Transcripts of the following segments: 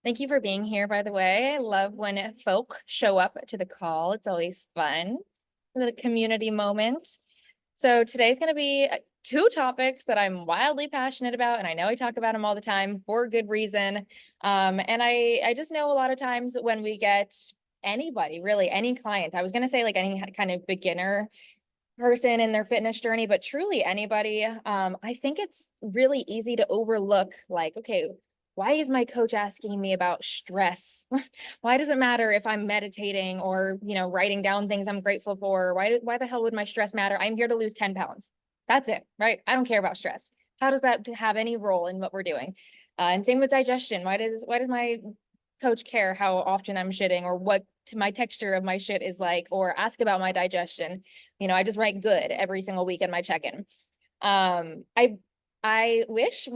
Thank you for being here, by the way. I love when folk show up to the call. It's always fun. A little community moment. So today's going to be two topics that I'm wildly passionate about, and I know I talk about them all the time for good reason. And I just know a lot of times when we get anybody, really any client, I was going to say like any kind of beginner person in their fitness journey, but truly anybody, I think it's really easy to overlook like, okay, why is my coach asking me about stress? Why does it matter if I'm meditating or, writing down things I'm grateful for? Why the hell would my stress matter? I'm here to lose 10 pounds. That's it, right? I don't care about stress. How does that have any role in what we're doing? And same with digestion. Why does my coach care how often I'm shitting or what my texture of my shit is like, or ask about my digestion? I just write good every single week in my check-in. Um, I I wish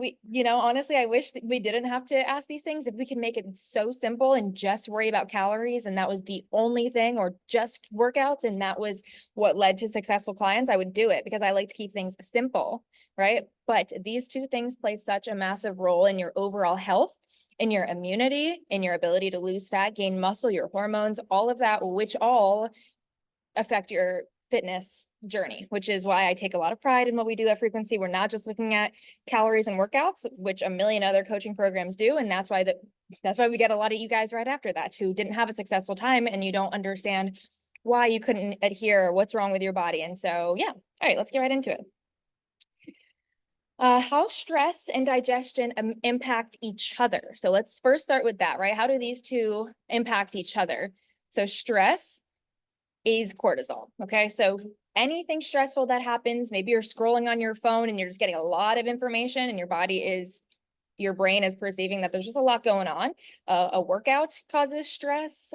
honestly, I wish that we didn't have to ask these things. If we could make it so simple and just worry about calories and that was the only thing, or just workouts and that was what led to successful clients, I would do it because I like to keep things simple, right? But these two things play such a massive role in your overall health, in your immunity, in your ability to lose fat, gain muscle, your hormones, all of that, which all affect your fitness journey, which is why I take a lot of pride in what we do at Frequency. We're not just looking at calories and workouts, which a million other coaching programs do. And that's why we get a lot of you guys right after that who didn't have a successful time and you don't understand why you couldn't adhere, what's wrong with your body. And so, yeah. All right, let's get right into it. How stress and digestion impact each other. So let's first start with that, right? How do these two impact each other? So stress is cortisol. Okay. So anything stressful that happens, maybe you're scrolling on your phone and you're just getting a lot of information and your brain is perceiving that there's just a lot going on. A workout causes stress.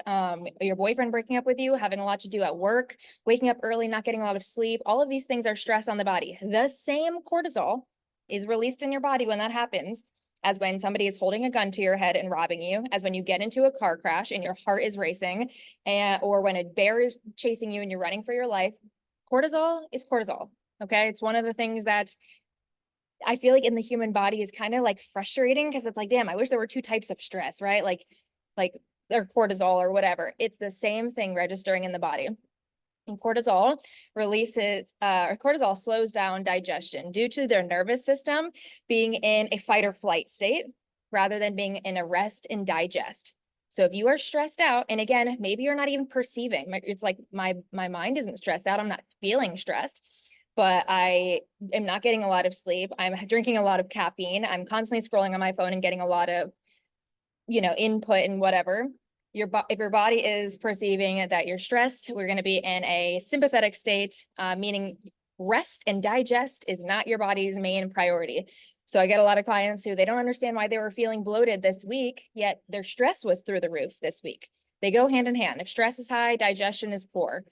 Your boyfriend breaking up with you, having a lot to do at work, waking up early, not getting a lot of sleep. All of these things are stress on the body. The same cortisol is released in your body when that happens as when somebody is holding a gun to your head and robbing you, as when you get into a car crash and your heart is racing, or when a bear is chasing you and you're running for your life. Cortisol is cortisol. Okay. It's one of the things that I feel like in the human body is kind of like frustrating because it's like, damn, I wish there were two types of stress, right? Like or cortisol or whatever. It's the same thing registering in the body. And cortisol slows down digestion due to their nervous system being in a fight or flight state rather than being in a rest and digest. So if you are stressed out, and again, maybe you're not even perceiving, it's like my mind isn't stressed out. I'm not feeling stressed, but I am not getting a lot of sleep. I'm drinking a lot of caffeine. I'm constantly scrolling on my phone and getting a lot of, input and whatever. If your body is perceiving that you're stressed, we're going to be in a sympathetic state, meaning rest and digest is not your body's main priority. So I get a lot of clients who they don't understand why they were feeling bloated this week, yet their stress was through the roof this week. They go hand in hand. If stress is high, digestion is poor.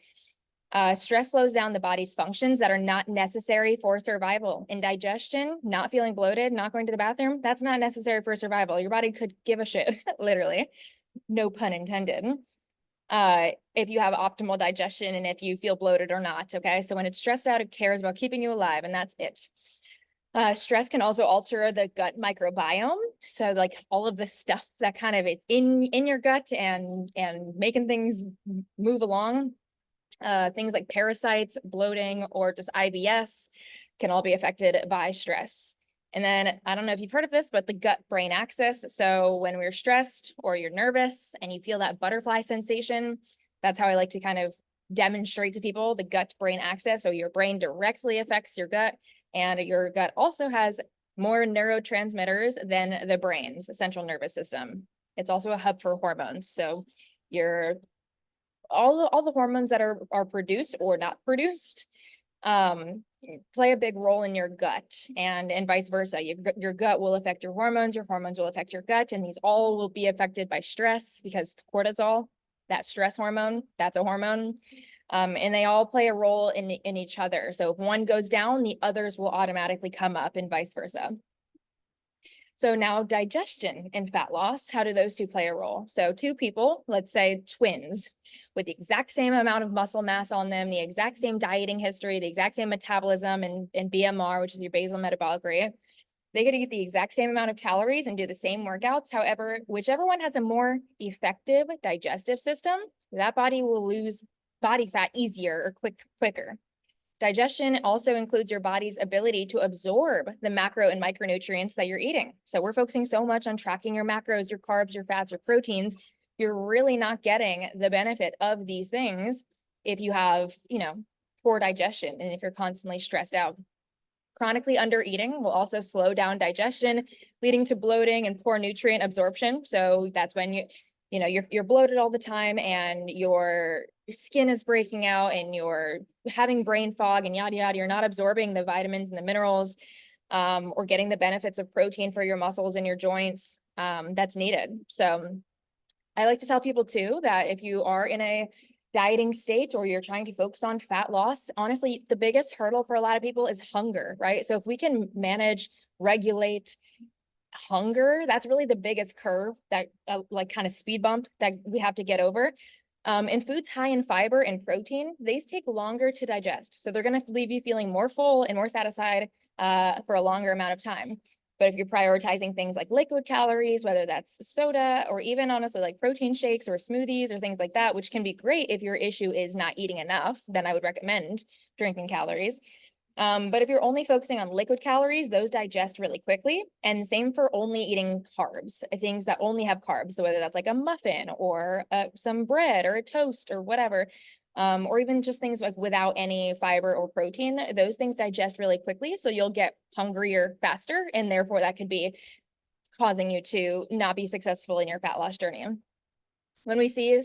Stress slows down the body's functions that are not necessary for survival. In digestion, not feeling bloated, not going to the bathroom, that's not necessary for survival. Your body could give a shit, literally. No pun intended. If you have optimal digestion and if you feel bloated or not, okay? So when it's stressed out, it cares about keeping you alive, and that's it. Stress can also alter the gut microbiome. So like all of the stuff that kind of is in your gut and making things move along. Things like parasites, bloating, or just IBS can all be affected by stress. And then I don't know if you've heard of this, but the gut-brain axis. So when we're stressed or you're nervous and you feel that butterfly sensation, that's how I like to kind of demonstrate to people the gut-brain axis. So your brain directly affects your gut, and your gut also has more neurotransmitters than the brain's central nervous system. It's also a hub for hormones. So your all the hormones that are produced or not produced play a big role in your gut, and vice versa. Your gut will affect your hormones will affect your gut, and these all will be affected by stress because cortisol, that stress hormone, that's a hormone. And they all play a role in each other. So if one goes down, the others will automatically come up and vice versa. So now digestion and fat loss, how do those two play a role? So two people, let's say twins, with the exact same amount of muscle mass on them, the exact same dieting history, the exact same metabolism and BMR, which is your basal metabolic rate. They could eat the exact same amount of calories and do the same workouts. However, whichever one has a more effective digestive system, that body will lose body fat easier or quicker. Digestion also includes your body's ability to absorb the macro and micronutrients that you're eating. So we're focusing so much on tracking your macros, your carbs, your fats, your proteins. You're really not getting the benefit of these things if you have, poor digestion and if you're constantly stressed out. Chronically under eating will also slow down digestion, leading to bloating and poor nutrient absorption. So that's when you're bloated all the time and your skin is breaking out and you're having brain fog and yada yada. You're not absorbing the vitamins and the minerals or getting the benefits of protein for your muscles and your joints that's needed. So I like to tell people too that if you are in a dieting state or you're trying to focus on fat loss, honestly, the biggest hurdle for a lot of people is hunger, right? So if we can manage, regulate hunger, that's really the biggest curve that like kind of speed bump that we have to get over. And foods high in fiber and protein, these take longer to digest. So they're going to leave you feeling more full and more satisfied for a longer amount of time. But if you're prioritizing things like liquid calories, whether that's soda or even honestly like protein shakes or smoothies or things like that, which can be great if your issue is not eating enough, then I would recommend drinking calories. But if you're only focusing on liquid calories, those digest really quickly. And same for only eating carbs, things that only have carbs. So whether that's like a muffin or some bread or a toast or whatever, or even just things like without any fiber or protein, those things digest really quickly. So you'll get hungrier faster. And therefore that could be causing you to not be successful in your fat loss journey. When we see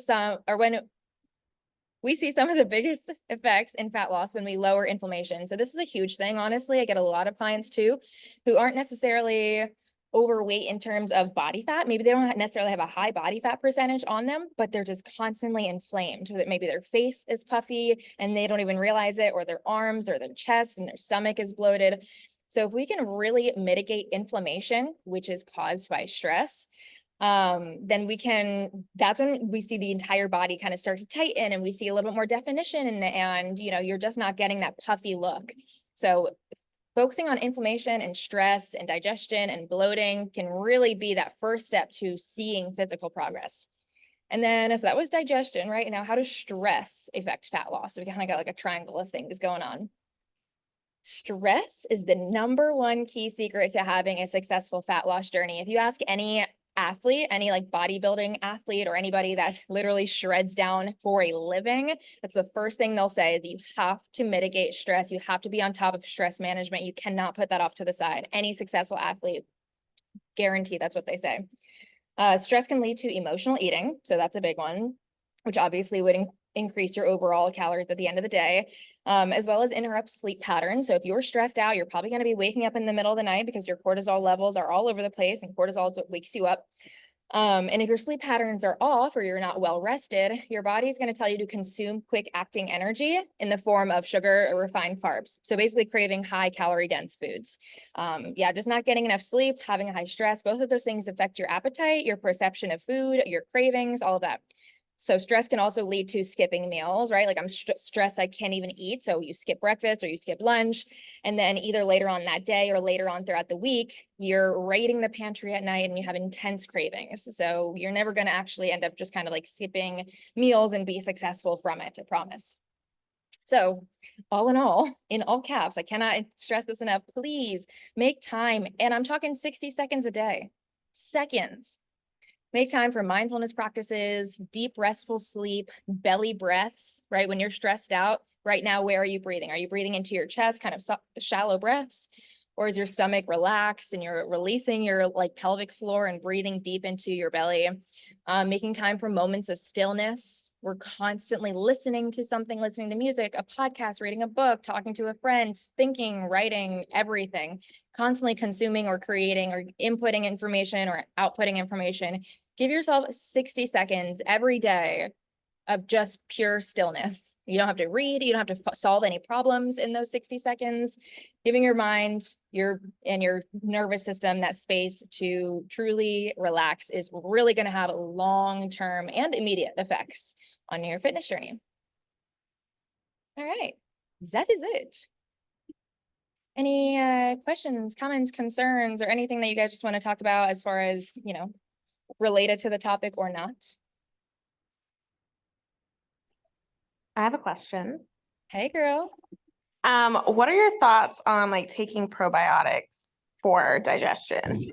we see some of the biggest effects in fat loss when we lower inflammation. So this is a huge thing. Honestly, I get a lot of clients too, who aren't necessarily overweight in terms of body fat. Maybe they don't necessarily have a high body fat percentage on them, but they're just constantly inflamed. Maybe their face is puffy and they don't even realize it, or their arms or their chest and their stomach is bloated. So if we can really mitigate inflammation, which is caused by stress, then that's when we see the entire body kind of start to tighten and we see a little bit more definition and you're just not getting that puffy look. So focusing on inflammation and stress and digestion and bloating can really be that first step to seeing physical progress. And then, so that was digestion, right? Now, how does stress affect fat loss? So we kind of got like a triangle of things going on. Stress is the #1 key secret to having a successful fat loss journey. If you ask any athlete, any like bodybuilding athlete or anybody that literally shreds down for a living, that's the first thing they'll say is you have to mitigate stress. You have to be on top of stress management. You cannot put that off to the side. Any successful athlete, guarantee that's what they say. Stress can lead to emotional eating. So that's a big one, which obviously would increase your overall calories at the end of the day, as well as interrupt sleep patterns. So if you're stressed out, you're probably going to be waking up in the middle of the night because your cortisol levels are all over the place, and cortisol is what wakes you up. And if your sleep patterns are off or you're not well rested, your body is going to tell you to consume quick acting energy in the form of sugar or refined carbs. So basically craving high calorie dense foods. Just not getting enough sleep, having a high stress, both of those things affect your appetite, your perception of food, your cravings, all of that. So stress can also lead to skipping meals, right? Like I'm stressed, I can't even eat. So you skip breakfast or you skip lunch. And then either later on that day or later on throughout the week, you're raiding the pantry at night and you have intense cravings. So you're never going to actually end up just kind of like skipping meals and be successful from it, I promise. So all in all caps, I cannot stress this enough. Please make time. And I'm talking 60 seconds a day, seconds. Make time for mindfulness practices, deep restful sleep, belly breaths, right? When you're stressed out right now, where are you breathing? Are you breathing into your chest, kind of shallow breaths? Or is your stomach relaxed and you're releasing your like pelvic floor and breathing deep into your belly? Making time for moments of stillness. We're constantly listening to something, listening to music, a podcast, reading a book, talking to a friend, thinking, writing, everything, constantly consuming or creating or inputting information or outputting information. Give yourself 60 seconds every day of just pure stillness. You don't have to read, you don't have to solve any problems in those 60 seconds. Giving your mind, your nervous system that space to truly relax is really going to have long-term and immediate effects on your fitness journey. All right, that is it. Any questions, comments, concerns, or anything that you guys just want to talk about as far as, related to the topic or not? I have a question. Hey, girl. What are your thoughts on like taking probiotics for digestion?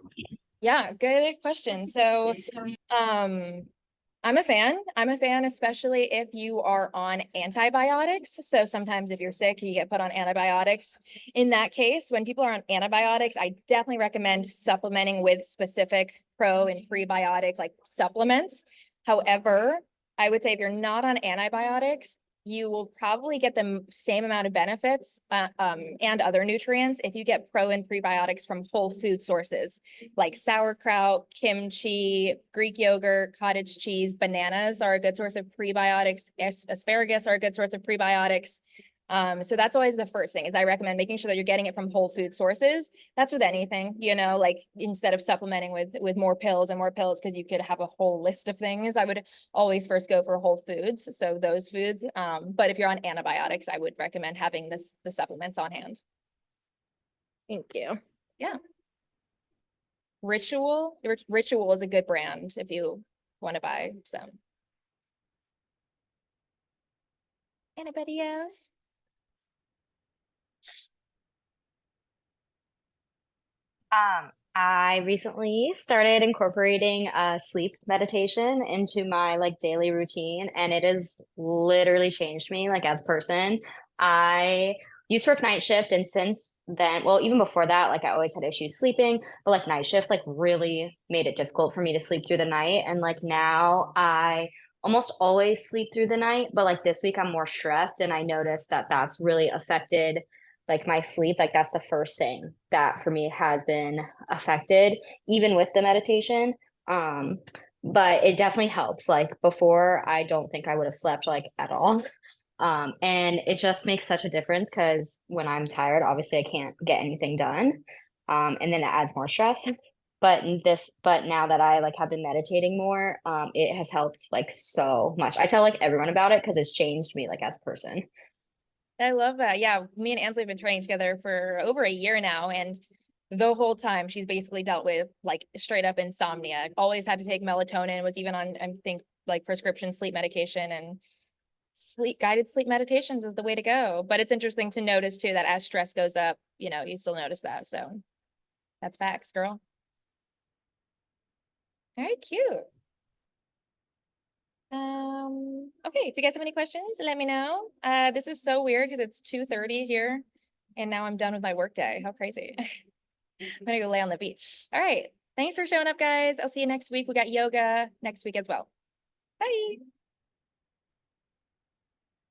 Yeah, good question. So, I'm a fan. I'm a fan, especially if you are on antibiotics. So sometimes if you're sick, you get put on antibiotics. In that case, when people are on antibiotics, I definitely recommend supplementing with specific pro and prebiotic like supplements. However, I would say if you're not on antibiotics, you will probably get the same amount of benefits and other nutrients if you get pro and prebiotics from whole food sources like sauerkraut, kimchi, Greek yogurt, cottage cheese, bananas are a good source of prebiotics. Asparagus are a good source of prebiotics. So that's always the first thing is I recommend making sure that you're getting it from whole food sources. That's with anything, like instead of supplementing with more pills and more pills, because you could have a whole list of things. I would always first go for whole foods. So those foods. But if you're on antibiotics, I would recommend having the supplements on hand. Thank you. Yeah. Ritual is a good brand if you want to buy some. Anybody else? I recently started incorporating sleep meditation into my like daily routine, and it has literally changed me like as a person. I used to work night shift, and since then, well, even before that, like I always had issues sleeping, but like night shift like really made it difficult for me to sleep through the night. And like now I almost always sleep through the night, but like this week I'm more stressed, and I noticed that that's really affected like my sleep. Like that's the first thing that for me has been affected even with the meditation. um but it definitely helps. Like before I don't think I would have slept like at all. And it just makes such a difference because when I'm tired obviously I can't get anything done. And then it adds more stress. But now that I like have been meditating more, it has helped like so much. I tell like everyone about it because it's changed me like as a person. I love that. Yeah, me and Ansley have been training together for over a year now, and the whole time she's basically dealt with like straight up insomnia. Always had to take melatonin, was even on, I think, like prescription sleep medication, and guided sleep meditations is the way to go. But it's interesting to notice too that as stress goes up, you still notice that. So that's facts, girl. Very cute. Okay, if you guys have any questions, let me know. This is so weird because it's 2:30 here and now I'm done with my workday. How crazy. I'm gonna go lay on the beach. All right. Thanks for showing up, guys. I'll see you next week. We got yoga next week as well. Bye.